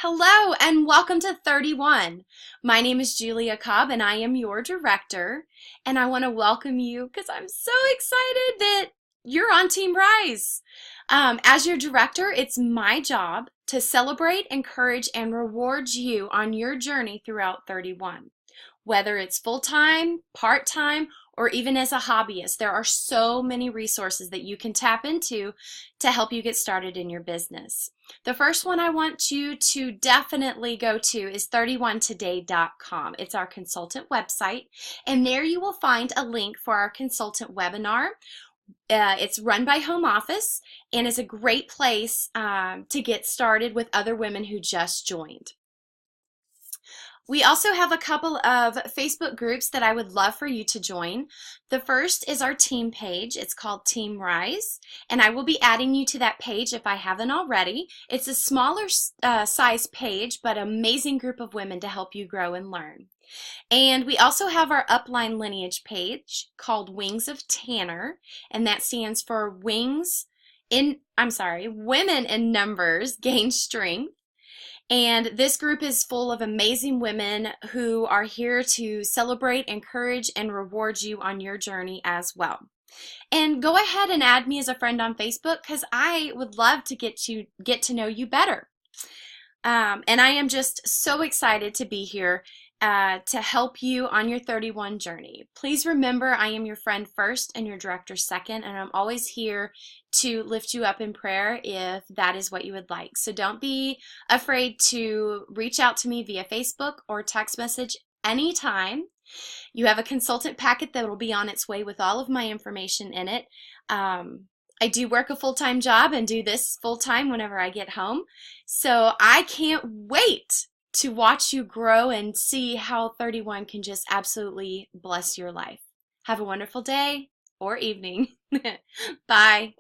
Hello and welcome to 31. My name is Julia Cobb and I am your director. And I want to welcome you because I'm so excited that you're on Team Rise. As your director, it's my job to celebrate, encourage, and reward you on your journey throughout 31. Whether it's full-time, part-time, or even as a hobbyist, there are so many resources that you can tap into to help you get started in your business. The first one I want you to definitely go to is 31today.com. It's our consultant website, and there you will find a link for our consultant webinar. It's run by Home Office and is a great place to get started with other women who just joined. We also have a couple of Facebook groups that I would love for you to join. The first is our team page. It's called Team Rise, and I will be adding you to that page if I haven't already. It's a smaller size page, but amazing group of women to help you grow and learn. And we also have our upline lineage page called Wings of Tanner, and that stands for Women in Numbers Gain Strength. And this group is full of amazing women who are here to celebrate, encourage, and reward you on your journey as well. And go ahead and add me as a friend on Facebook because I would love to get to know you better. And I am just so excited to be here to help you on your 31 journey. Please remember I am your friend first and your director second, and I'm always here to lift you up in prayer if that is what you would like. So don't be afraid to reach out to me via Facebook or text message anytime. You have a consultant packet that will be on its way with all of my information in it. I do work a full-time job and do this full-time whenever I get home. So I can't wait to watch you grow and see how 31 can just absolutely bless your life. Have a wonderful day or evening. Bye.